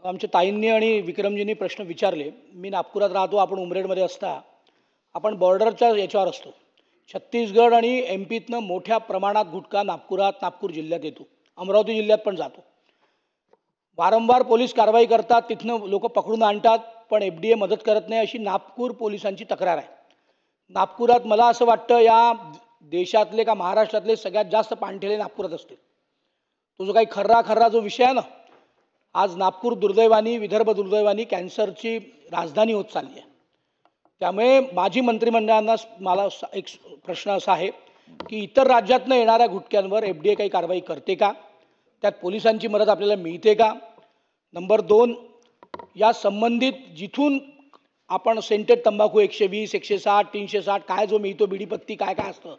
आमच्या ताईंनी आणि विक्रमजींनी प्रश्न विचारले. मी नागपुरात राहतो, आपण उमरेडमध्ये असता आपण बॉर्डरच्या याच्यावर असतो. छत्तीसगड आणि MP तनं मोठ्या प्रमाणात गुटखा नागपूर जिल्ह्यात येतो, अमरावती जिल्ह्यात पण जातो. वारंवार पोलीस कारवाई करतात, तिथनं लोक पकडून आणतात, पण FDA मदत करत नाही अशी नागपूर पोलिसांची तक्रार आहे. नागपुरात मला असं वाटतं या देशातले का महाराष्ट्रातले सगळ्यात जास्त पाणठेले नागपुरात असतील. तो जो काही खर्रा जो विषय आहे ना, आज नागपूर दुर्दैवानी, विदर्भ दुर्दैवानी कॅन्सरची राजधानी होत चालली आहे. त्यामुळे माजी मंत्रिमंडळांना मला एक प्रश्न असा आहे की इतर राज्यातनं येणाऱ्या गुटख्यांवर FDA काही कारवाई करते का, त्यात पोलिसांची मदत आपल्याला मिळते का. नंबर 2, या संबंधित जिथून आपण सेंटेड तंबाखू 120, 160, 360 काय जो मिळतो, बिडीपत्ती काय काय असतं,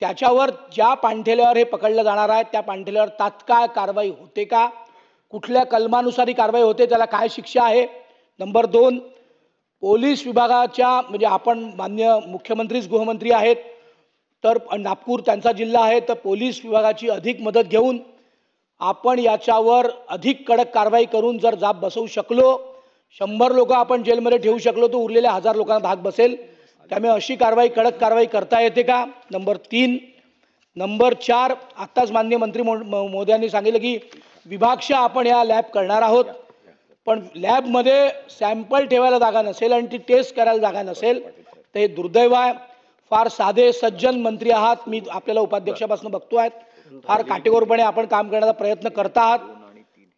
त्याच्यावर ज्या पाणठेल्यावर हे पकडलं जाणार आहे त्या पाणठेल्यावर तात्काळ कारवाई होते का, कुठल्या कलमानुसार कारवाई होते, त्याला काय शिक्षा आहे. नंबर 2, पोलीस विभागाच्या म्हणजे आपण मान्य मुख्यमंत्रीच गृहमंत्री आहेत, तर नागपूर त्यांचा जिल्हा आहे, तर पोलीस विभागाची अधिक मदत घेऊन आपण याच्यावर अधिक कडक कारवाई करून जर जाब बसवू शकलो, 100 लोक आपण जेलमध्ये ठेवू शकलो, तर उरलेल्या 1000 लोकांना धाक बसेल. त्यामुळे अशी कडक कारवाई करता येते का. नंबर 3. नंबर 4, आत्ताच माननीय मंत्री महोदयांनी सांगितलं की विभागशः आपण या लॅब करणार आहोत, पण लॅबमध्ये सॅम्पल ठेवायला जागा नसेल आणि ती टेस्ट करायला जागा नसेल, तर हे दुर्दैव आहे. फार साधे सज्जन मंत्री आहात, मी आपल्याला उपाध्यक्षापासून बघतो आहेत, फार काटेकोरपणे आपण काम करण्याचा प्रयत्न करता आहात,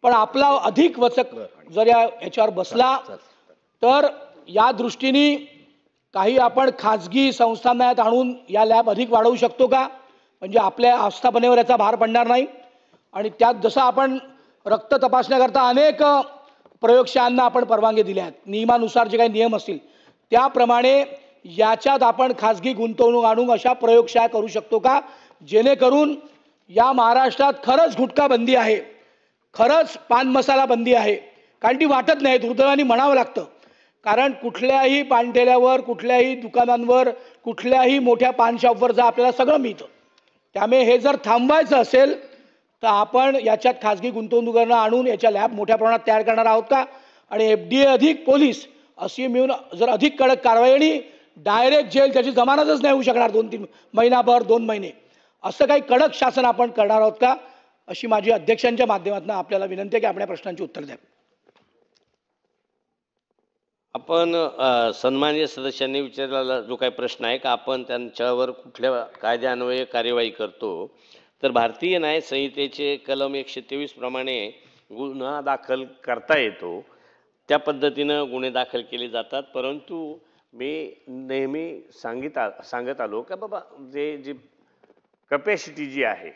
पण आपला अधिक वचक जर याच्यावर बसला तर या दृष्टीने काही आपण खाजगी संस्थांना आणून या लॅब अधिक वाढवू शकतो का, म्हणजे आपल्या आस्थापनेवर याचा भार पडणार नाही. आणि त्यात जसं आपण रक्त तपासण्याकरता अनेक प्रयोगशाळांना आपण परवानगी दिल्या आहेत, नियमानुसार जे काही नियम असतील त्याप्रमाणे याच्यात आपण खाजगी गुंतवणूक आणून अशा प्रयोगशाळा करू शकतो का, जेणेकरून या महाराष्ट्रात खरंच गुटखा बंदी आहे, खरंच पान मसाला बंदी आहे. कारण ती वाटत नाही, दुर्दैवाने म्हणावं लागतं. कारण कुठल्याही पानठेल्यावर, कुठल्याही दुकानांवर, कुठल्याही मोठ्या पान शॉपवर जा आपल्याला सगळं मिळतं. त्यामुळे हे जर थांबवायचं असेल तर आपण याच्यात खाजगी गुंतवणूकांना आणून याच्या लॅब मोठ्या प्रमाणात तयार करणार आहोत का, आणि FDA अधिक पोलीस अशी मिळून जर अधिक कडक कारवाई आणि डायरेक्ट जेल, त्याची जमानतच नाही होऊ शकणार 2-3 महिनाभर, 2 महिने, असं काही कडक शासन आपण करणार आहोत का, अशी माझी अध्यक्षांच्या माध्यमातून आपल्याला विनंती आहे की आपण या प्रश्नांची उत्तर द्या. आपण सन्माननीय सदस्यांनी विचारलेला जो काही प्रश्न आहे का आपण त्यांच्यावर कुठल्या कायद्यान्वये कार्यवाही करतो, तर भारतीय न्याय संहितेचे कलम 123 प्रमाणे गुन्हा दाखल करता येतो, त्या पद्धतीनं गुन्हे दाखल केले जातात. परंतु मी नेहमी सांगत आलो का बाबा जी कपॅसिटी जी आहे,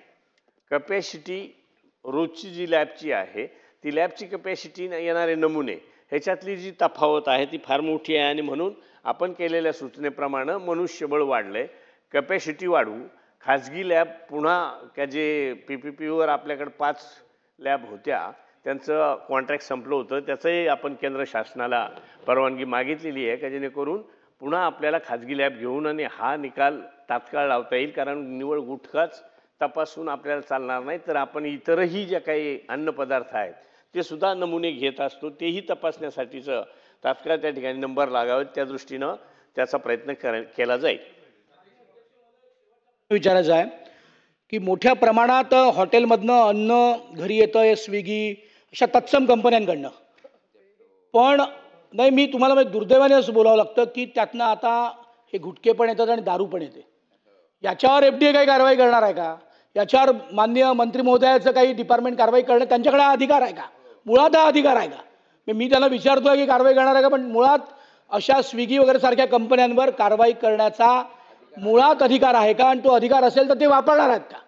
कपॅसिटी रोजची जी लॅबची आहे, ती लॅबची कपॅसिटी येणारे नमुने ह्याच्यातली जी तफावत आहे ती फार मोठी आहे. आणि म्हणून आपण केलेल्या सूचनेप्रमाणे मनुष्यबळ वाढले, कपॅसिटी वाढवू. खाजगी लॅब पुन्हा त्या जे PPPवर आपल्याकडे 5 लॅब होत्या त्यांचं कॉन्ट्रॅक्ट संपलं होतं, त्याचंही आपण केंद्र शासनाला परवानगी मागितलेली आहे का जेणेकरून पुन्हा आपल्याला खाजगी लॅब घेऊन आणि हा निकाल तात्काळ लावता येईल. कारण निवळ गुटखाच तपासून आपल्याला चालणार नाही, तर आपण इतरही ज्या काही अन्नपदार्थ आहेत ते सुद्धा नमुने घेत असतो, तेही तपासण्यासाठीचं तात्काळ त्या ठिकाणी नंबर लागावेत, त्या दृष्टीनं त्याचा प्रयत्न केला जाईल. विचारायचं आहे की मोठ्या प्रमाणात हॉटेलमधनं अन्न घरी येतं, स्विगी अशा तत्सम कंपन्यांकडनं, पण नाही, मी तुम्हाला दुर्दैवाने असं बोलावं लागतं की त्यातनं आता हे गुटखे पण येतात आणि दारू पण येते. याच्यावर FDA काही कारवाई करणार आहे का, याच्यावर माननीय मंत्री महोदयाचं काही डिपार्टमेंट कारवाई करणं त्यांच्याकडे अधिकार आहे का, मुळात हा अधिकार आहे का. मी त्यांना विचारतोय की कारवाई करणार आहे का, पण मुळात अशा स्विगी वगैरे सारख्या कंपन्यांवर कारवाई करण्याचा मुळात अधिकार आहे का, आणि तो अधिकार असेल तर ते वापरणार आहेत का.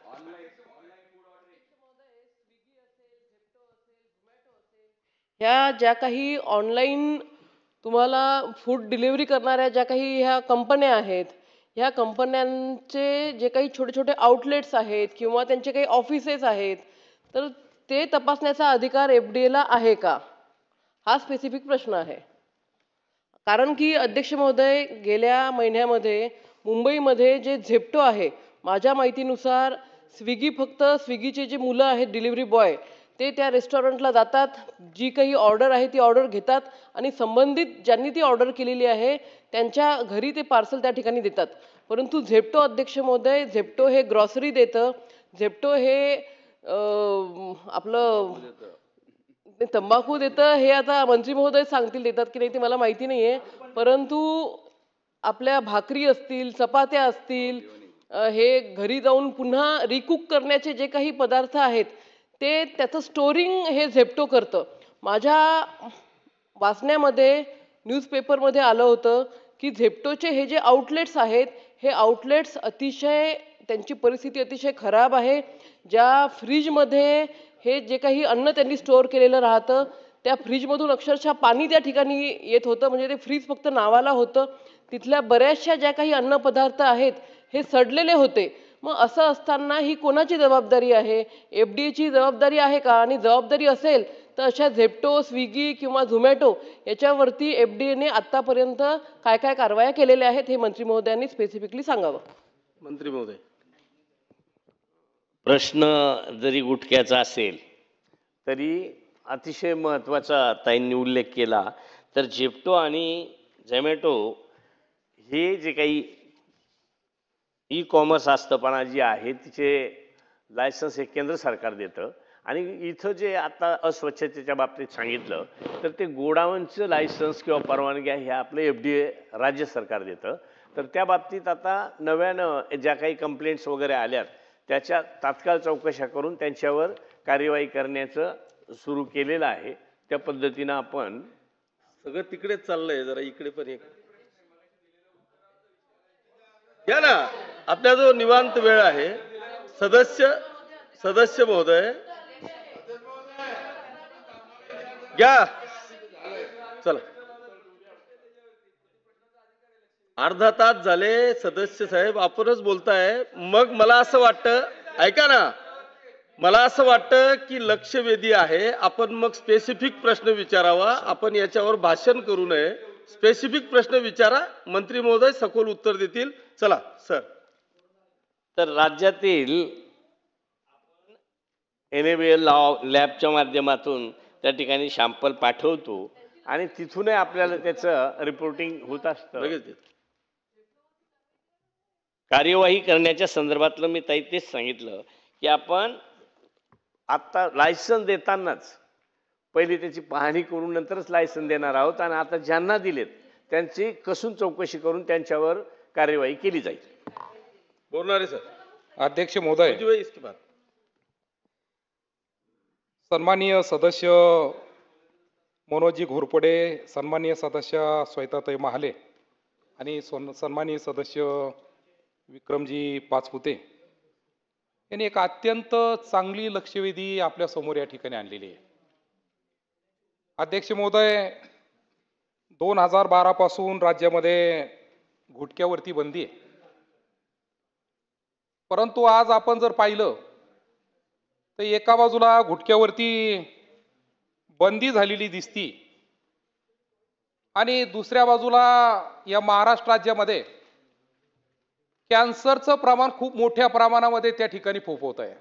ह्या ज्या काही ऑनलाईन तुम्हाला फूड डिलिव्हरी करणाऱ्या ज्या काही ह्या कंपन्या आहेत, ह्या कंपन्यांचे जे काही छोटे छोटे आउटलेट्स आहेत किंवा त्यांचे काही ऑफिसेस आहेत, तर ते तपासण्याचा अधिकार FDAला आहे का, हा स्पेसिफिक प्रश्न आहे. कारण की अध्यक्ष महोदय, गेल्या महिन्यामध्ये मुंबईमध्ये जे झेप्टो आहे, माझ्या माहितीनुसार फक्त स्विगीचे जे मुलं आहेत डिलिव्हरी बॉय, ते त्या रेस्टॉरंटला जातात, जी काही ऑर्डर आहे ती ऑर्डर घेतात आणि संबंधित ज्यांनी ती ऑर्डर केलेली आहे त्यांच्या घरी ते पार्सल त्या ठिकाणी देतात. परंतु झेप्टो अध्यक्ष महोदय, झेप्टो हे ग्रॉसरी देतं, झेप्टो हे आपलं तंबाखू देतं. हे आता मंत्री महोदय सांगतील देतात की नाही ते मला माहिती नाहीये. परंतु आपल्या भाकरी असतील, चपात्या असतील, हे घरी जाऊन पुन्हा रिकूक करण्याचे जे काही पदार्थ आहेत ते त्याचं स्टोरिंग हे झेप्टो करतं. माझ्या वाचण्यामध्ये न्यूजपेपरमध्ये आलं होतं की झेप्टोचे हे जे आउटलेट्स आहेत हे आउटलेट्स अतिशय त्यांची परिस्थिती अतिशय खराब आहे. ज्या फ्रीजमध्ये हे जे काही अन्न त्यांनी स्टोअर केलेलं राहतं त्या फ्रीजमधून अक्षरशः पाणी त्या ठिकाणी येत होतं. म्हणजे ते फ्रीज फक्त नावाला होतं. तिथल्या बऱ्याचशा ज्या काही अन्नपदार्थ आहेत हे सडलेले होते. मग असं असताना ही कोणाची जबाबदारी आहे? FDA ची जबाबदारी आहे का? आणि जबाबदारी असेल तर अशा झेप्टो, स्विगी किंवा झोमॅटो याच्यावरती FDAने आत्तापर्यंत काय काय कारवाया केलेल्या आहेत हे मंत्री महोदयांनी स्पेसिफिकली सांगावं. मंत्री महोदय. प्रश्न जरी गुटख्याचा असेल तरी अतिशय महत्त्वाचा ताईंनी उल्लेख केला. तर झेप्टो आणि झोमॅटो हे जे काही ई कॉमर्स आस्थापना जी आहे तिचे लायसन्स हे केंद्र सरकार देतं. आणि इथं जे आता अस्वच्छतेच्या बाबतीत सांगितलं तर ते गोडाऊनचं लायसन्स किंवा परवानग्या हे आपलं FDA राज्य सरकार देतं. तर त्या बाबतीत आता नव्यानं ज्या काही कंप्लेंट्स वगैरे आल्यात त्याच्या तात्काळ चौकशा करून त्यांच्यावर कार्यवाही करण्याचं सुरू केलेलं आहे. त्या पद्धतीनं आपण सगळं तिकडेच चाललंय, जरा इकडे पण एक घ्या ना. आपला जो निवांत वेळ आहे, सदस्य महोदय घ्या. चला, अर्धा तास झाले सदस्य साहेब आपणच बोलताय. मग मला असं वाटतं, ऐका ना, मला असं वाटतं की लक्षवेधी आहे. आपण मग स्पेसिफिक प्रश्न विचारावा. आपण याच्यावर भाषण करू नये. स्पेसिफिक प्रश्न विचारा, मंत्री महोदय सखोल उत्तर देतील. चला सर. तर राज्यातील NABL लॅबच्या माध्यमातून त्या ठिकाणी सॅम्पल पाठवतो आणि तिथूनही आपल्याला त्याचं रिपोर्टिंग होत असतं. लगेच देतो. कार्यवाही करण्याच्या संदर्भातलं मी ताई तेच सांगितलं की आपण आत्ता लायसन्स देतानाच पहिली त्याची पाहणी करून नंतरच लायसन्स देणार आहोत. आणि आता ज्यांना दिलेत त्यांची कसून चौकशी करून त्यांच्यावर कार्यवाही केली जाईल. बोलणारे सर. अध्यक्ष महोदय, इसके बाद सन्माननीय सदस्य मनोजी घोरपडे, सन्माननीय सदस्य श्वेताताई महाले आणि सन्माननीय सदस्य विक्रमजी पाचपुते यांनी एक अत्यंत चांगली लक्षवेधी आपल्या समोर या ठिकाणी आणलेली आहे. अध्यक्ष महोदय, 2012 पासून राज्यामध्ये गुटख्यावरती बंदी आहे. परंतु आज आपण जर पाहिलं तर एका बाजूला गुटख्यावरती बंदी झालेली दिसती आणि दुसऱ्या बाजूला या महाराष्ट्र राज्यामध्ये कॅन्सरचं प्रमाण खूप मोठ्या प्रमाणामध्ये त्या ठिकाणी फोफवत आहे.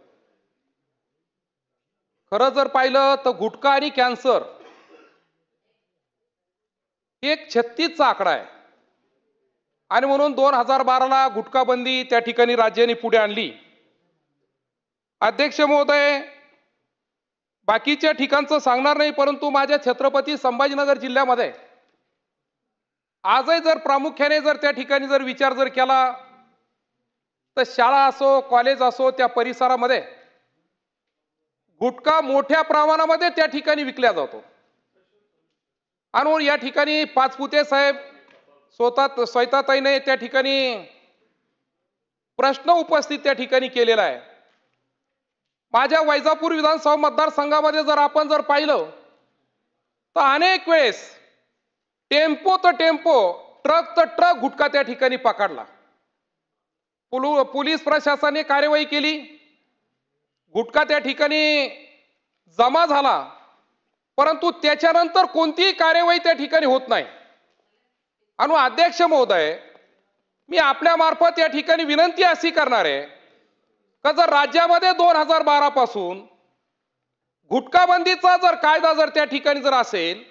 खरं जर पाहिलं तर गुटखा आणि कॅन्सर एक 36चा आकडा आहे. आणि म्हणून 2012ला गुटखा बंदी त्या ठिकाणी राज्याने पुढे आणली. अध्यक्ष महोदय, बाकीच्या ठिकाणचं सांगणार नाही, परंतु माझ्या छत्रपती संभाजीनगर जिल्ह्यामध्ये आजही जर प्रामुख्याने जर त्या ठिकाणी जर विचार जर केला तर शाळा असो, कॉलेज असो, त्या परिसरामध्ये गुटखा मोठ्या प्रमाणामध्ये त्या ठिकाणी विकला जातो. आणि या ठिकाणी पाचपुते साहेब स्वतः श्वेताताईने त्या ठिकाणी प्रश्न उपस्थित त्या ठिकाणी केलेला आहे. माझ्या वैजापूर विधानसभा मतदारसंघामध्ये जर आपण जर पाहिलं तर अनेक वेळेस टेम्पो तर टेम्पो, ट्रक तर ट्रक गुटखा त्या ठिकाणी पकडला. पोलीस प्रशासनाने कार्यवाही केली, गुटखा त्या ठिकाणी जमा झाला, परंतु त्याच्यानंतर कोणतीही कार्यवाही त्या ठिकाणी होत नाही. आणि अध्यक्ष महोदय, मी आपल्या मार्फत या ठिकाणी विनंती अशी करणार आहे का जर राज्यामध्ये 2012 पासून गुटखाबंदीचा जर कायदा जर त्या ठिकाणी जर असेल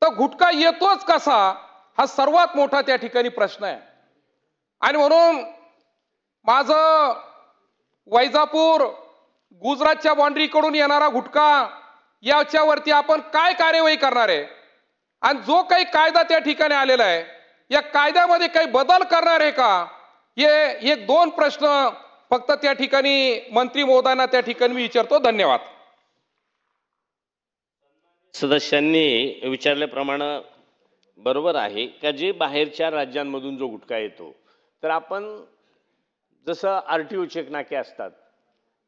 तर गुटखा येतोच कसा, हा सर्वात मोठा त्या ठिकाणी प्रश्न आहे. आणि म्हणून माझं वैजापूर गुजरातच्या बाउंड्रीकडून येणारा गुटखा याच्यावरती आपण काय कार्यवाही करणार आहे, आणि जो काही कायदा त्या ठिकाणी आलेला आहे या कायद्यामध्ये काही बदल करणार आहे का, हे एक दोन प्रश्न फक्त त्या ठिकाणी मंत्री महोदयांना त्या ठिकाणी मी विचारतो. धन्यवाद. सदस्यांनी विचारल्याप्रमाणे बरोबर आहे का, जे बाहेरच्या राज्यांमधून जो गुटखा येतो तर आपण जसं RTO चेक नाके असतात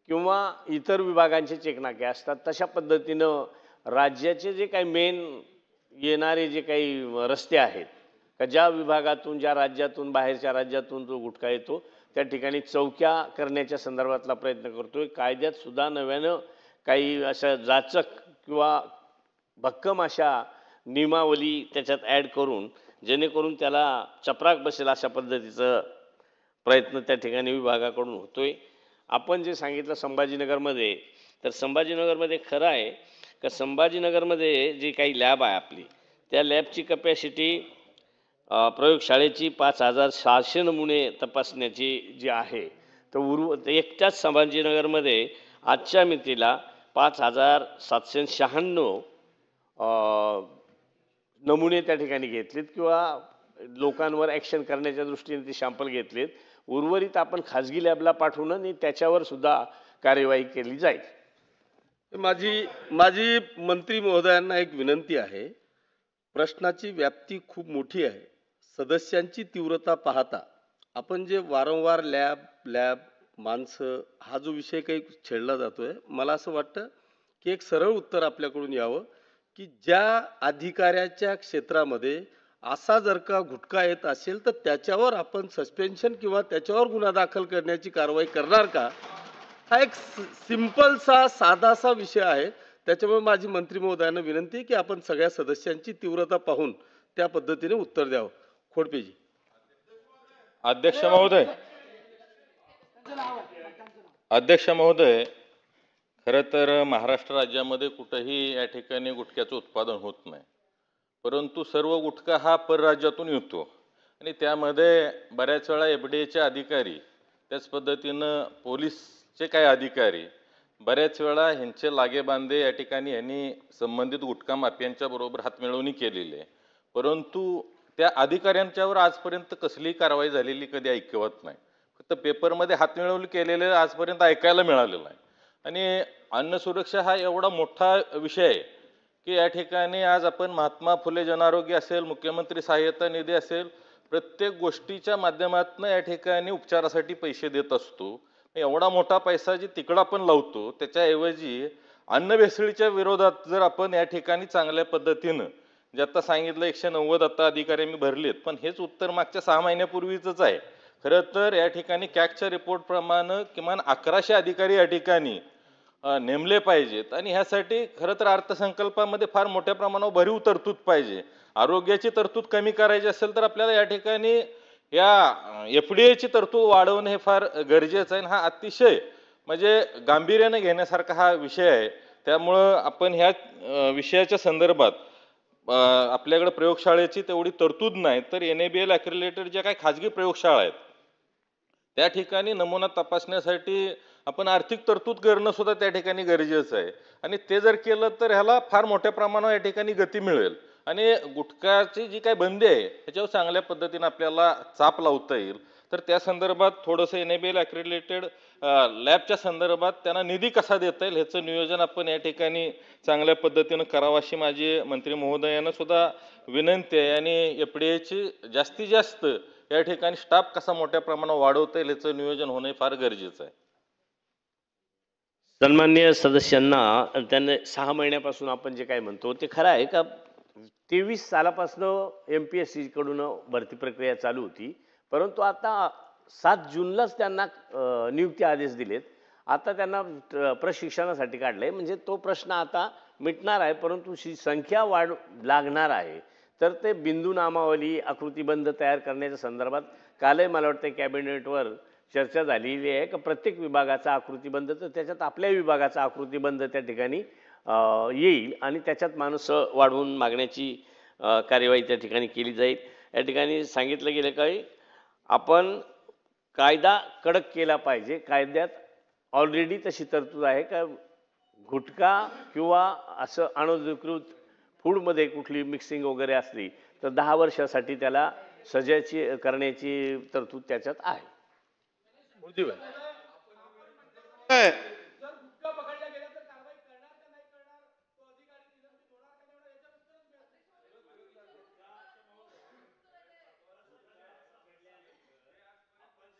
किंवा इतर विभागांचे चेक नाके असतात तशा पद्धतीनं राज्याचे जे काही मेन येणारे जे काही रस्ते आहेत का, ज्या विभागातून ज्या राज्यातून बाहेरच्या राज्यातून जो गुटखा येतो त्या ठिकाणी चौक्या करण्याच्या संदर्भातला प्रयत्न करतोय. कायद्यात सुद्धा नव्यानं काही अशा जाचक किंवा भक्कम अशा नियमावली त्याच्यात ॲड करून जेणेकरून त्याला चपराक बसेल अशा पद्धतीचं प्रयत्न त्या ठिकाणी विभागाकडून होतोय. आपण जे सांगितलं संभाजीनगरमध्ये, तर संभाजीनगरमध्ये खरं आहे का, संभाजीनगरमध्ये जी काही लॅब आहे आपली त्या लॅबची कपॅसिटी प्रयोगशाळेची 5,600 नमुने तपासण्याची जी आहे, तर एकट्याच संभाजीनगरमध्ये आजच्या मितीला 5,796 नमुने त्या ठिकाणी घेतलेत किंवा लोकांवर ॲक्शन करण्याच्या दृष्टीने ते सॅम्पल घेतलेत. उर्वरित आपण खाजगी लॅबला पाठवून आणि त्याच्यावर सुद्धा कार्यवाही केली जाईल. माझी मंत्री महोदयांना एक विनंती आहे. प्रश्नाची व्याप्ती खूप मोठी आहे. सदस्यांची तीव्रता पाहता आपण जे वारंवार लॅब माणसं हा जो विषय काही छेडला जातोय, मला असं वाटतं की एक सरळ उत्तर आपल्याकडून यावं की ज्या अधिकाऱ्याच्या क्षेत्रामध्ये असा जर का गुटखा येत असेल तर त्याच्यावर आपण सस्पेन्शन किंवा त्याच्यावर गुन्हा दाखल करण्याची कारवाई करणार का, हा एक सिंपलसा साधासा विषय आहे. त्याच्यामुळे माझी मंत्री महोदयांना विनंती आहे की आपण सगळ्या सदस्यांची तीव्रता पाहून त्या पद्धतीने उत्तर द्यावं. खोडपेजी. अध्यक्ष महोदय, खरं तर महाराष्ट्र राज्यामध्ये कुठंही या ठिकाणी गुटख्याचं उत्पादन होत नाही, परंतु सर्व गुटखा हा परराज्यातून येतो आणि त्यामध्ये बऱ्याच वेळा FDAचे अधिकारी, त्याच पद्धतीनं पोलीसचे काही अधिकारी बऱ्याच वेळा ह्यांचे लागेबांधे या ठिकाणी यांनी संबंधित गुटखा माफियांच्या बरोबर हातमिळवणी केलेली आहे, परंतु त्या अधिकाऱ्यांच्यावर आजपर्यंत कसलीही कारवाई झालेली कधी ऐकवत नाही. फक्त पेपरमध्ये हातमिळवणी केलेलं आजपर्यंत ऐकायला मिळालेलं आहे. आणि अन्न सुरक्षा हा एवढा मोठा विषय आहे की या ठिकाणी आज आपण महात्मा फुले जनआरोग्य असेल, मुख्यमंत्री सहाय्यता निधी असेल, प्रत्येक गोष्टीच्या माध्यमातून या ठिकाणी उपचारासाठी पैसे देत असतो. एवढा मोठा पैसा जी तिकडं आपण लावतो त्याच्याऐवजी अन्न भेसळीच्या विरोधात जर आपण या ठिकाणी चांगल्या पद्धतीनं जे आता सांगितलं 190 आता अधिकारी मी भरलेत, पण हेच उत्तर मागच्या 6 महिन्यापूर्वीच आहे. खरं तर या ठिकाणी कॅगच्या रिपोर्ट प्रमाणे किमान 1100 अधिकारी या ठिकाणी नेमले पाहिजेत आणि ह्यासाठी खरं तर अर्थसंकल्पामध्ये फार मोठ्या प्रमाणावर भरीव तरतूद पाहिजे. आरोग्याची तरतूद कमी करायची असेल तर आपल्याला या ठिकाणी या FDAची तरतूद वाढवणे हे फार गरजेचं आहे. हा अतिशय म्हणजे गांभीर्याने घेण्यासारखा हा विषय आहे. त्यामुळं आपण ह्या विषयाच्या संदर्भात आपल्याकडे प्रयोगशाळेची तेवढी तरतूद नाही, तर NABL ॲक्रेडिटेड ज्या काही खाजगी प्रयोगशाळा आहेत त्या ठिकाणी नमुना तपासण्यासाठी आपण आर्थिक तरतूद करणं सुद्धा त्या ठिकाणी गरजेचं आहे. आणि ते जर केलं तर ह्याला फार मोठ्या प्रमाणावर या ठिकाणी गती मिळेल आणि गुटखाची जी काही बंदी आहे त्याच्यावर चांगल्या पद्धतीने आपल्याला चाप लावता येईल. तर त्या संदर्भात थोडंसं NABL ॲक्रेडिटेड लॅबच्या संदर्भात त्यांना निधी कसा देता येईल ह्याचं नियोजन आपण या ठिकाणी चांगल्या पद्धतीनं करावं अशी माझी मंत्री महोदयांना सुद्धा विनंती आहे. आणि FDAची जास्तीत जास्त या ठिकाणी स्टाफ कसा मोठ्या प्रमाणावर वाढवता येईल ह्याचं नियोजन होणं फार गरजेचं आहे. सन्माननीय सदस्यांना त्यांना 6 महिन्यापासून आपण जे काय म्हणतो ते खरं आहे का, 23 सालापासून MPSC कडून भरती प्रक्रिया चालू होती, परंतु आता 7 जूनलाच त्यांना नियुक्ती आदेश दिलेत. आता त्यांना प्रशिक्षणासाठी काढलंय, म्हणजे तो प्रश्न आता मिटणार आहे, परंतु संख्या वाढ लागणार आहे. तर ते बिंदू नामावली आकृतिबंध तयार करण्याच्या संदर्भात कालही मला वाटतं कॅबिनेटवर चर्चा झालेली आहे का प्रत्येक विभागाचा आकृतिबंध, तर त्याच्यात आपल्या विभागाचा आकृतिबंध त्या ठिकाणी येईल आणि त्याच्यात माणसं वाढवून मागण्याची कार्यवाही त्या ठिकाणी केली जाईल. या ठिकाणी सांगितलं गेलं की आपण कायदा कडक केला पाहिजे. कायद्यात ऑलरेडी तशी तरतूद आहे का गुटखा किंवा असं अनधिकृत फूडमध्ये कुठली मिक्सिंग वगैरे असली तर 10 वर्षासाठी त्याला सजाची करण्याची तरतूद त्याच्यात आहे.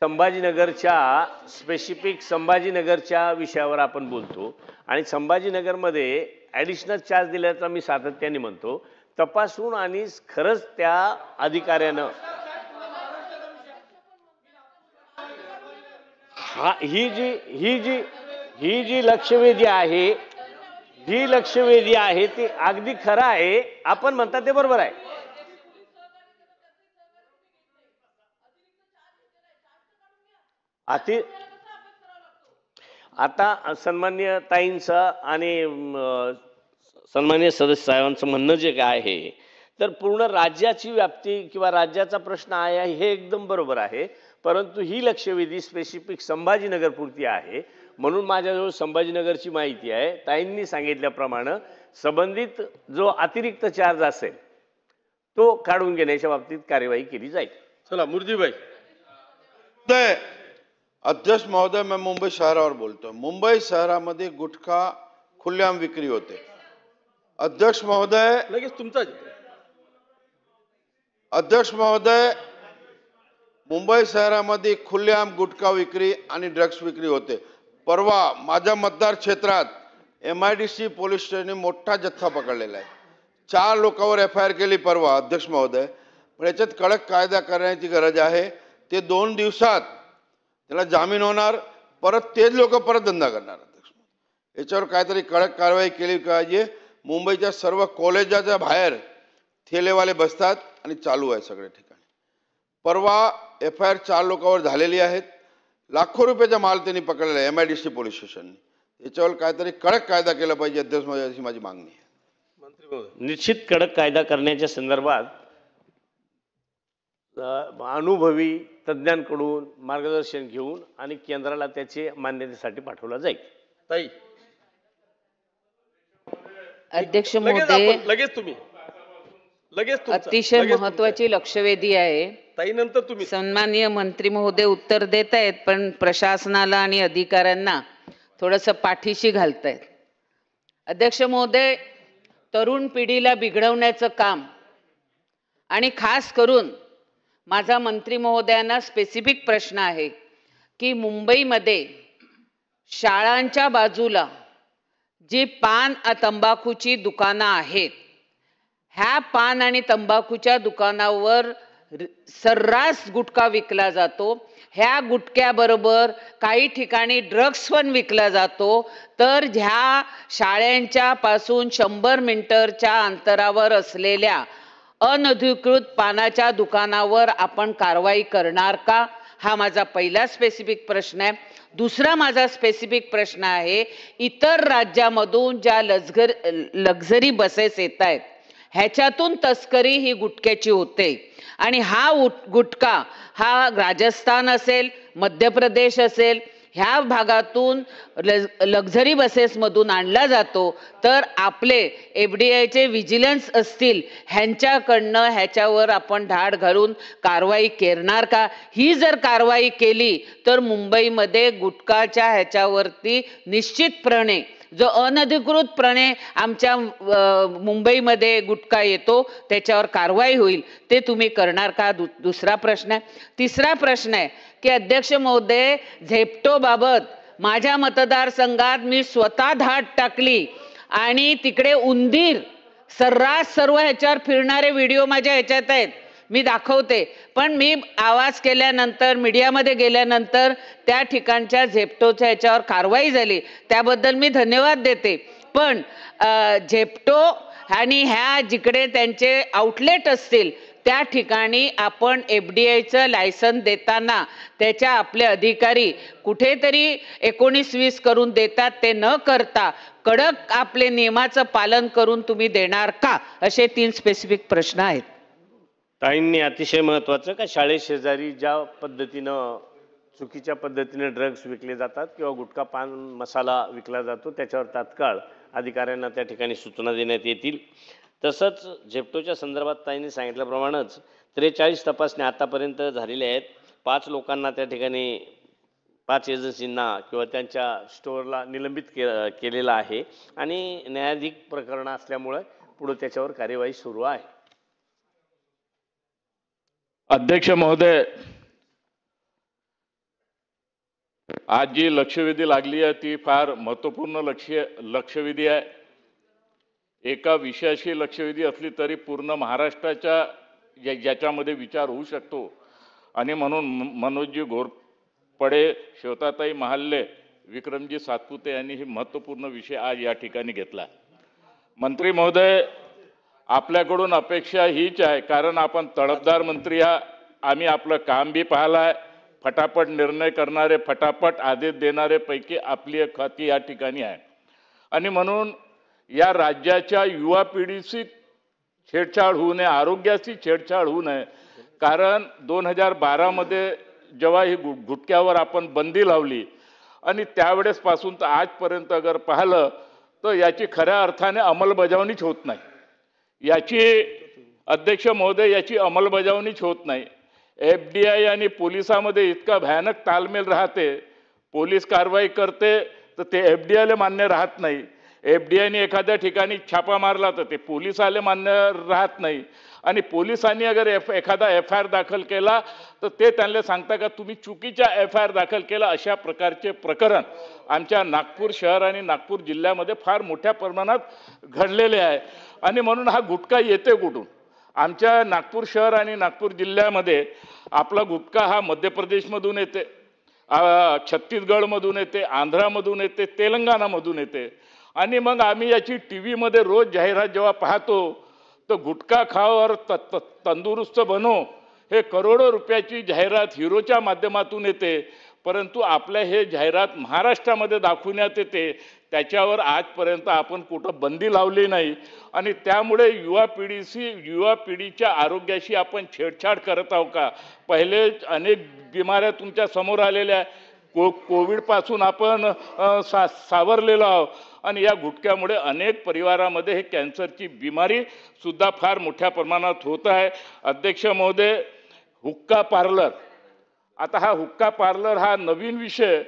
संभाजीनगरच्या स्पेसिफिक संभाजीनगरच्या विषयावर आपण बोलतो आणि संभाजीनगरमध्ये ॲडिशनल चार्ज दिल्याचा मी सातत्याने म्हणतो. तपासून आणि खरंच त्या अधिकाऱ्यानं ही जी लक्षवेधी आहे ती अगदी खरं आहे. आपण म्हणता ते बरोबर आहे. आता सन्मान्य ताईंचं आणि सन्मान्य सदस्य साहेबांचं म्हणणं जे काय आहे तर पूर्ण राज्याची व्याप्ती किंवा राज्याचा प्रश्न आहे हे एकदम बरोबर आहे. परंतु ही लक्षवेधी स्पेसिफिक संभाजीनगरपुरती आहे म्हणून माझ्याजवळ संभाजीनगरची माहिती आहे. ताईंनी सांगितल्याप्रमाणे संबंधित जो अतिरिक्त चार्ज असेल तो काढून घेण्याच्या बाबतीत कार्यवाही केली जाईल. चला मूर्तिभाई. अध्यक्ष महोदय, मैं मुंबई शहरावर बोलतो. मुंबई शहरामध्ये गुटखा खुलेआम विक्री होते. अध्यक्ष महोदय, लगेच तुमचा. अध्यक्ष महोदय, मुंबई शहरामध्ये खुलेआम गुटखा विक्री आणि ड्रग्स विक्री होते. परवा माझ्या मतदार क्षेत्रात MIDC पोलीस स्टेशनने मोठा जथ्था पकडलेला आहे. 4 लोकांवर FIR केली परवा. अध्यक्ष महोदय, पण याच्यात कडक कायदा करण्याची गरज आहे. ते 2 दिवसात त्याला जामीन होणार, परत तेच लोक परत धंदा करणार. अध्यक्ष महोदय, याच्यावर काहीतरी कडक कारवाई केली पाहिजे. मुंबईच्या सर्व कॉलेजाच्या बाहेर ठेलेवाले बसतात आणि चालू आहे सगळ्या ठिकाणी. परवा FIR 4 लोकांवर झालेली आहेत. लाखो रुपयाचा माल त्यांनी पकडलेला आहे MIDC पोलीस स्टेशनने. याच्यावर काहीतरी कडक कायदा केला पाहिजे. अध्यक्ष महोदय, अशी माझी मागणी आहे. मंत्री महोदय, निश्चित कडक कायदा करण्याच्या संदर्भात अनुभवी तज्ज्ञांकडून मार्गदर्शन घेऊन आणि केंद्राला त्याचे मान्यतेसाठी पाठवला जाईल. ताई. अध्यक्ष महोदय, लगेच तुम्ही. अतिशय महत्वाची लक्षवेधी आहे. ताई नंतर तुम्ही. सन्माननीय मंत्री महोदय उत्तर देत आहेत पण प्रशासनाला आणि अधिकाऱ्यांना थोडंसं पाठीशी घालतायत. अध्यक्ष महोदय, तरुण पिढीला बिघडवण्याचं काम आणि खास करून माझा मंत्री महोदयांना स्पेसिफिक प्रश्न आहे की मुंबईमध्ये शाळांच्या बाजूला जी पान तंबाखूची दुकानं आहेत, ह्या पान आणि तंबाखूच्या दुकानावर सर्रास गुटखा विकला जातो. ह्या गुटख्याबरोबर काही ठिकाणी ड्रग्स पण विकला जातो. तर ह्या शाळांच्या पासून 100 मीटरच्या अंतरावर असलेल्या अनधिकृत पानाच्या दुकानावर आपण कारवाई करणार का? हा माझा पहिला स्पेसिफिक प्रश्न आहे. दुसरा माझा स्पेसिफिक प्रश्न आहे, इतर राज्यामधून ज्या लक्झरी बसेस येत आहेत ह्याच्यातून तस्करी ही गुटख्याची होते आणि हा गुटखा हा राजस्थान असेल, मध्य प्रदेश असेल, ह्या भागातून लक्झरी बसेसमधून आणला जातो. तर आपले FDIचे विजिलन्स असतील ह्यांच्याकडनं ह्याच्यावर आपण धाड घालून कारवाई करणार का? ही जर कारवाई केली तर मुंबईमध्ये गुटखाच्या ह्याच्यावरती निश्चितपणे जो अनधिकृतपणे आमच्या मुंबईमध्ये गुटखा येतो त्याच्यावर कारवाई होईल. ते तुम्ही करणार का? दुसरा प्रश्न आहे. तिसरा प्रश्न आहे की अध्यक्ष महोदय, झेप्टो बाबत माझ्या मतदारसंघात मी स्वतः धाड टाकली आणि तिकडे उंदीर सर्रास सर्व ह्याच्यावर फिरणारे व्हिडिओ माझ्या ह्याच्यात आहेत, मी दाखवते. पण मी आवाज केल्यानंतर मीडियामध्ये गेल्यानंतर त्या ठिकाणच्या झेप्टोच्या ह्याच्यावर कारवाई झाली, त्याबद्दल मी धन्यवाद देते. पण झेप्टो आणि ह्या जिकडे त्यांचे आउटलेट असतील त्या ठिकाणी आपण FDIचं लायसन देताना त्याच्या आपले अधिकारी कुठेतरी 19-20 करून देतात, ते न करता कडक आपले नियमाचं पालन करून तुम्ही देणार का? असे 3 स्पेसिफिक प्रश्न आहेत. ताईंनी अतिशय महत्त्वाचं का शाळेशेजारी ज्या पद्धतीनं चुकीच्या पद्धतीने ड्रग्ज विकले जातात किंवा गुटखा पान मसाला विकला जातो त्याच्यावर तात्काळ अधिकाऱ्यांना त्या ठिकाणी सूचना देण्यात येतील. तसंच झेप्टोच्या संदर्भात ताईंनी सांगितल्याप्रमाणेच 43 तपासण्या आतापर्यंत झालेल्या आहेत. 5 लोकांना त्या ठिकाणी 5 एजन्सींना किंवा त्यांच्या स्टोअरला निलंबित केलेलं आहे आणि न्यायाधिक प्रकरणं असल्यामुळे पुढे त्याच्यावर कार्यवाही सुरू आहे. अध्यक्ष महोदय, आज जी लक्षवेधी लागली आहे ती फार महत्त्वपूर्ण लक्षवेधी आहे. एका विषयाशी लक्षवेधी असली तरी पूर्ण महाराष्ट्राच्या ज्याच्यामध्ये विचार होऊ शकतो आणि म्हणून मनोजजी घोरपडे, श्वेताताई महाल्ले, विक्रमजी सातपुते यांनी ही महत्त्वपूर्ण विषय आज या ठिकाणी घेतला. मंत्री महोदय, आपल्याकडून अपेक्षा हीच आहे, कारण आपण तडफदार मंत्री आम्ही आपलं काम बी पाहिलं आहे, फटाफट निर्णय करणारे, फटाफट आदेश देणारे पैकी आपली एक खाती या ठिकाणी आहे आणि म्हणून या राज्याच्या युवा पिढीशी छेडछाड होऊ नये, आरोग्याची छेडछाड होऊ नये. कारण 2012मध्ये जेव्हा ही गुटख्यावर आपण बंदी लावली आणि त्यावेळेसपासून तर आजपर्यंत अगर पाहिलं तर याची खऱ्या अर्थाने अंमलबजावणीच होत नाही. याची अध्यक्ष महोदय, याची अंमलबजावणीच होत नाही. FDI आणि पोलिसामध्ये इतका भयानक तालमेल राहते. पोलीस कारवाई करते तर ते FDIला मान्य राहत नाही. FDIने एखाद्या ठिकाणी छापा मारला तर ते पोलिसाला मान्य राहत नाही आणि पोलिसांनी अगर एखादा FIR दाखल केला तर ते त्यांना सांगता का तुम्ही चुकीच्या FIR दाखल केला. अशा प्रकारचे प्रकरण आमच्या नागपूर शहर आणि नागपूर जिल्ह्यामध्ये फार मोठ्या प्रमाणात घडलेले आहे आणि म्हणून हा गुटखा येते कुठून? आमच्या नागपूर शहर आणि नागपूर जिल्ह्यामध्ये आपला गुटखा हा मध्य प्रदेशमधून येते, छत्तीसगडमधून येते, आंध्रामधून येते, तेलंगणामधून येते आणि मग आम्ही याची TV मध्ये रोज जाहिरात जेव्हा पाहतो तर गुटखा खाओ और तंदुरुस्त बनो हे करोडो रुपयाची जाहिरात हिरोच्या माध्यमातून येते. परंतु आपल्या हे जाहिरात महाराष्ट्रामध्ये दाखवण्यात येते, त्याच्यावर आजपर्यंत आपण कुठं बंदी लावली नाही आणि त्यामुळे युवा पिढीच्या आरोग्याशी आपण छेडछाड करत आहोत का? पहिले अनेक बिमाऱ्या तुमच्या समोर आलेल्या कोविडपासून आपण सावरलेलो आहोत आणि या गुटख्यामुळे अनेक परिवारामध्ये हे कॅन्सरची बिमारी सुद्धा फार मोठ्या प्रमाणात होत आहे. अध्यक्ष महोदय, हुक्का पार्लर, आता हा हुक्का पार्लर हा नवीन विषय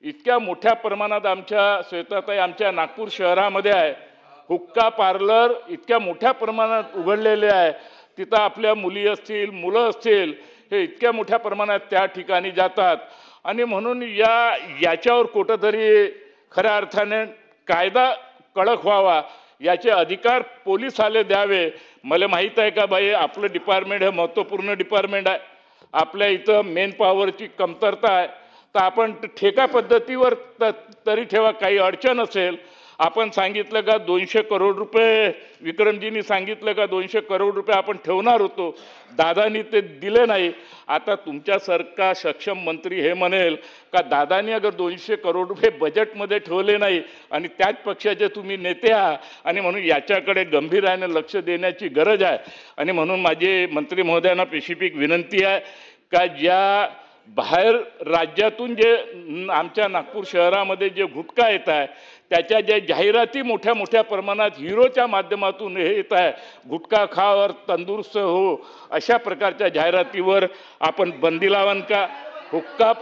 इतक्या मोठ्या प्रमाणात आमच्या श्वेताताई आमच्या नागपूर शहरामध्ये आहे. हुक्का पार्लर इतक्या मोठ्या प्रमाणात उघडलेले आहे. तिथं आपल्या मुली असतील, मुलं असतील, हे इतक्या मोठ्या प्रमाणात त्या ठिकाणी जातात आणि म्हणून याच्यावर कुठंतरी खऱ्या अर्थाने कायदा कडक व्हावा, याचे अधिकार पोलिसाले द्यावे. मला माहीत आहे का बाई, आपलं डिपार्टमेंट हे महत्त्वपूर्ण डिपार्टमेंट आहे, आपल्या इथं मेन पॉवरची कमतरता आहे, तर आपण ठेका पद्धतीवर तरी ठेवा, काही अडचण असेल. आपण सांगितलं का 200 करोड रुपये, विक्रमजींनी सांगितलं का 200 करोड रुपये आपण ठेवणार होतो, दादानी ते दिले नाही. आता तुमच्यासारखा सक्षम मंत्री हे म्हणेल का दादानी अगर 200 करोड रुपये बजेटमध्ये ठेवले नाही आणि त्याच पक्षाचे तुम्ही नेते आहात आणि म्हणून याच्याकडे गंभीराने लक्ष देण्याची गरज आहे. आणि म्हणून माझी मंत्री महोदयांना स्पेसिफिक विनंती आहे का ज्या बाहेर राज्यातून जे आमच्या नागपूर शहरामध्ये जे गुटखा येत आहे त्याच्या ज्या जाहिराती मोठ्या मोठ्या प्रमाणात हिरोच्या माध्यमातून हे येत आहे, गुटखा खाओ तंदुरुस्त हो, अशा प्रकारच्या जाहिरातीवर आपण बंदी लावाल का? हुक्का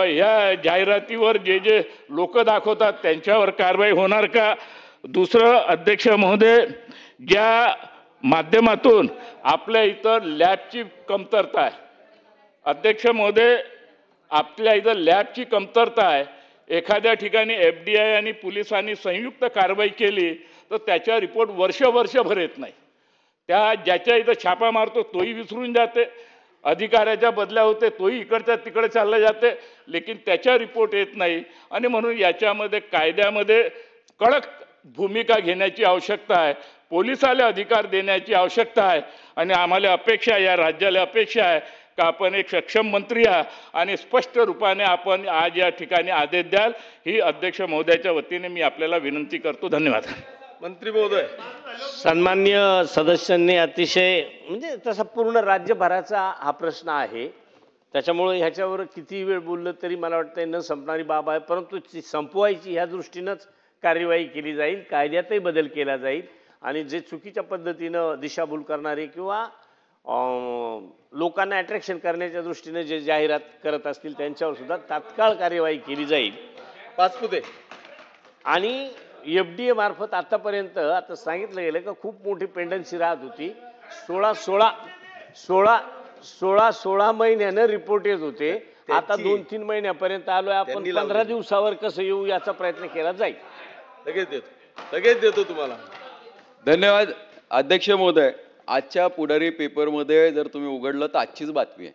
या जाहिरातीवर जे लोक दाखवतात त्यांच्यावर कारवाई होणार का? दुसरं अध्यक्ष महोदय, ज्या माध्यमातून आपल्या इथं लॅबची कमतरता आहे, अध्यक्ष महोदय आपल्या इथं लॅबची कमतरता आहे. एखाद्या ठिकाणी FDI आणि पोलिसांनी संयुक्त कारवाई केली तर त्याचा रिपोर्ट वर्षभर येत नाही. त्या ज्याच्या इथं छापा मारतो तोही विसरून जाते, अधिकाऱ्याच्या बदल्या होते तोही इकडच्या तिकडे चालले जाते, लेकिन त्याचा रिपोर्ट येत नाही. आणि म्हणून याच्यामध्ये कायद्यामध्ये कडक भूमिका घेण्याची आवश्यकता आहे. पोलिसाला अधिकार देण्याची आवश्यकता आहे आणि आम्हाला अपेक्षा आहे, या राज्याला अपेक्षा आहे का आपण एक सक्षम मंत्री आहात आणि स्पष्ट रूपाने आपण आज या ठिकाणी आदेश द्याल, ही अध्यक्ष महोदयाच्या वतीने मी आपल्याला विनंती करतो. धन्यवाद. मंत्री महोदय. सन्माननीय सदस्यांनी अतिशय म्हणजे तसा पूर्ण राज्यभराचा हा प्रश्न आहे, त्याच्यामुळे ह्याच्यावर किती वेळ बोललं तरी मला वाटतं न संपणारी बाब आहे, परंतु ती संपवायची ह्या दृष्टीनंच कार्यवाही केली जाईल, कायद्यातही बदल केला जाईल आणि जे चुकीच्या पद्धतीनं दिशाभूल करणारे किंवा लोकांना अट्रॅक्शन करण्याच्या दृष्टीने जे जाहिरात करत असतील त्यांच्यावर सुद्धा तात्काळ कार्यवाही केली जाईल. पाचपुते. आणि FDA मार्फत आतापर्यंत आता सांगितलं गेलं का खूप मोठी पेंडन्सी राहत होती. 16 महिन्यानं रिपोर्ट येत होते. आता 2-3 महिन्यापर्यंत आलोय आपण. 15 दिवसावर कसं येऊ याचा प्रयत्न केला जाईल. लगेच देतो तुम्हाला. धन्यवाद अध्यक्ष महोदय. आजच्या पुढारी पेपरमध्ये जर तुम्ही उघडलं तर आजचीच बातमी आहे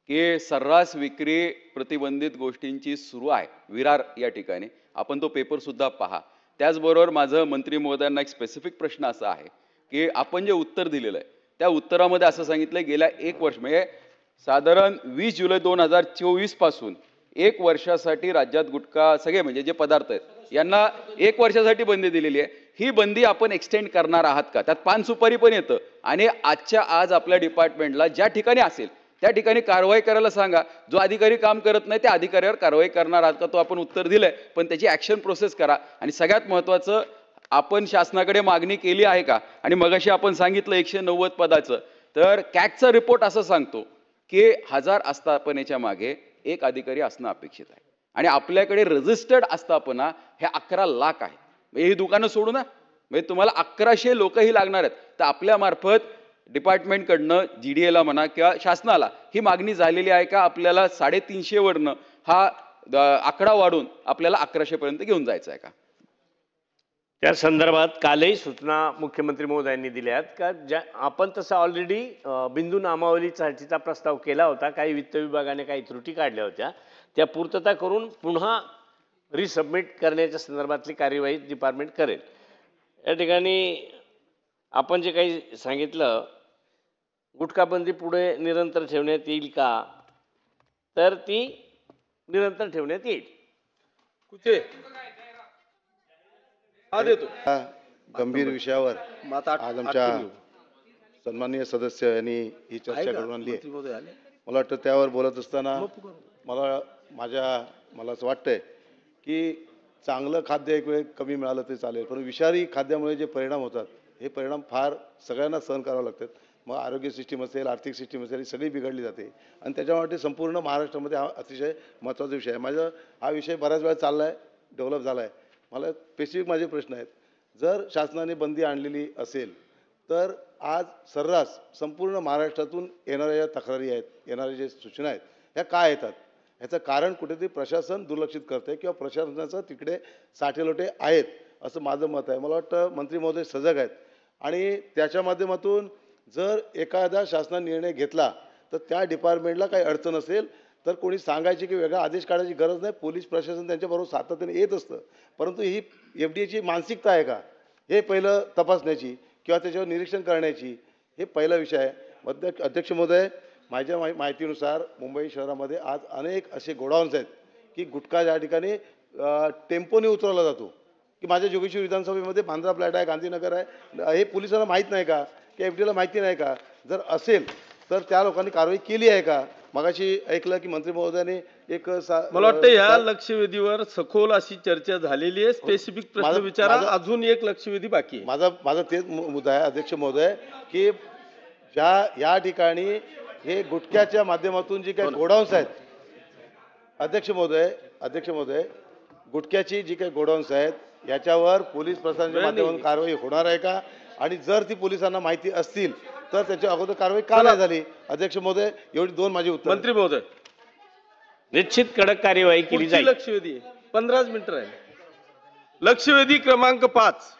की सर्रास विक्री प्रतिबंधित गोष्टींची सुरू आहे विरार या ठिकाणी. आपण तो पेपर सुद्धा पहा. त्याचबरोबर माझं मंत्री महोदयांना एक स्पेसिफिक प्रश्न असा आहे की आपण जे उत्तर दिलेलं आहे त्या उत्तरामध्ये असं सांगितलं गेल्या 1 वर्ष म्हणजे साधारण 20 जुलै 2024 पासून 1 वर्षासाठी राज्यात गुटखा सगळे म्हणजे जे पदार्थ आहेत यांना 1 वर्षासाठी बंदी दिलेली आहे. ही बंदी आपण एक्सटेंड करणार आहात का? त्यात पान सुपारी पण येतं आणि आजच्या आज आपल्या डिपार्टमेंटला ज्या ठिकाणी असेल त्या ठिकाणी कारवाई करायला सांगा. जो अधिकारी काम करत नाही त्या अधिकाऱ्यावर कारवाई करणार आहात का? तो आपण उत्तर दिलंय, पण त्याची ऍक्शन प्रोसेस करा. आणि सगळ्यात महत्त्वाचं, आपण शासनाकडे मागणी केली आहे का? आणि मगाशी आपण सांगितलं 190 पदाचं, तर कॅगचा रिपोर्ट असं सांगतो की 1000 आस्थापनेच्या मागे 1 अधिकारी असणं अपेक्षित आहे आणि आपल्याकडे रजिस्टर्ड आस्थापना हे 11 लाख आहे. म्हणजे ही दुकानं सोडू ना, म्हणजे तुम्हाला 1100 लोकही लागणार आहेत. तर आपल्या मार्फत डिपार्टमेंटकडनं GDA म्हणा किंवा शासनाला ही मागणी झालेली आहे का? आपल्याला 350 वरनं हा आकडा वाढून आपल्याला 1100 पर्यंत घेऊन जायचं आहे का? त्या संदर्भात कालही सूचना मुख्यमंत्री महोदयांनी दिल्या आहेत का ज्या आपण तसं ऑलरेडी बिंदू नामावलीसाठीचा प्रस्ताव केला होता. काही वित्त विभागाने काही त्रुटी काढल्या होत्या, त्या पूर्तता करून पुन्हा रिसबमिट करण्याच्या संदर्भातली कार्यवाही डिपार्टमेंट करेल. या ठिकाणी आपण जे काही सांगितलं, गुटखाबंदी पुढे निरंतर ठेवण्यात येईल का? तर ती निरंतर ठेवण्यात येईल. कुठे हा देतो. गंभीर विषयावर आज आमच्या सन्माननीय सदस्य यांनी ही चर्चा घडवून आणली आहे. मला वाटतं त्यावर बोलत असताना मला असं वाटतंय की चांगलं खाद्य एक वेळ कमी मिळालं तरी चालेल, पण विषारी खाद्यामुळे जे परिणाम होतात हे परिणाम फार सगळ्यांना सहन करावं लागतात. मग आरोग्य सिस्टीम असेल, आर्थिक सिस्टीम असेल, ही सगळी बिघडली जाते आणि त्याच्यामुळे संपूर्ण महाराष्ट्रामध्ये हा अतिशय महत्त्वाचा विषय आहे. हा विषय बऱ्याच वेळा चालला आहे, डेव्हलप झाला आहे. मला स्पेसिफिक माझे प्रश्न आहेत. जर शासनाने बंदी आणलेली असेल तर आज सर्रास संपूर्ण महाराष्ट्रातून येणाऱ्या ज्या तक्रारी आहेत, येणाऱ्या ज्या सूचना आहेत, ह्या काय येतात? ह्याचं कारण कुठेतरी प्रशासन दुर्लक्षित करते किंवा प्रशासनाचं तिकडे साठेलोटे आहेत असं माझं मत आहे. मला वाटतं मंत्री महोदय सजग आहेत आणि त्याच्या माध्यमातून जर एखादा शासनाने निर्णय घेतला तर त्या डिपार्टमेंटला काही अडचण असेल तर कोणी सांगायची की वेगळा आदेश काढायची गरज नाही. पोलीस प्रशासन त्यांच्याबरोबर सातत्याने येत असतं, परंतु ही FDAची मानसिकता आहे का हे पहिलं तपासण्याची किंवा त्याच्यावर निरीक्षण करण्याची, हे पहिला विषय आहे. अध्यक्ष महोदय, माझ्या माहितीनुसार मुंबई शहरामध्ये आज अनेक असे गोडाऊन्स आहेत की गुटखा ज्या ठिकाणी टेम्पोने उतरवला जातो, की माझ्या जोगेश्वरी विधानसभेमध्ये बांद्रा फ्लॅट आहे, गांधीनगर आहे, हे पोलिसांना माहीत नाही का? की FDAला माहिती नाही का? जर असेल तर त्या लोकांनी कारवाई केली आहे का? मगाशी ऐकलं की मंत्री महोदयाने एक मला वाटतं या लक्षवेधीवर सखोल अशी चर्चा झालेली आहे. स्पेसिफिक प्रश्न विचारा. अजून एक लक्षवेधी बाकी आहे. माझा तेच मुद्दा आहे अध्यक्ष महोदय की या ठिकाणी हे गुटख्याच्या माध्यमातून जी काही गोडाऊन्स आहेत, अध्यक्ष महोदय गुटख्याची जी काही गोडाऊन्स आहेत याच्यावर पोलीस प्रशासनाच्या माध्यमातून कारवाई होणार आहे का? आणि जर ती पोलिसांना माहिती असतील तर त्याच्या अगोदर कारवाई का नाही झाली? अध्यक्ष महोदय, एवढी 2 माझी उत्तर. मंत्री महोदय, निश्चित कडक कार्यवाही केली जाईल. लक्षवेधी 15 मिनिटं राहील. लक्षवेधी क्रमांक 5.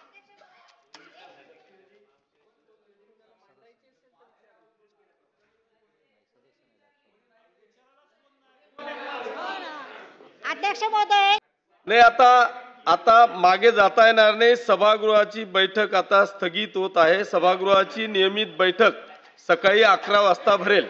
अध्यक्ष महोदय, नाही, आता आता मागे जाता येणार नाही. सभागृहाची बैठक आता स्थगित होत आहे. सभागृहाची नियमित बैठक सकाळी 11 वाजता भरेल.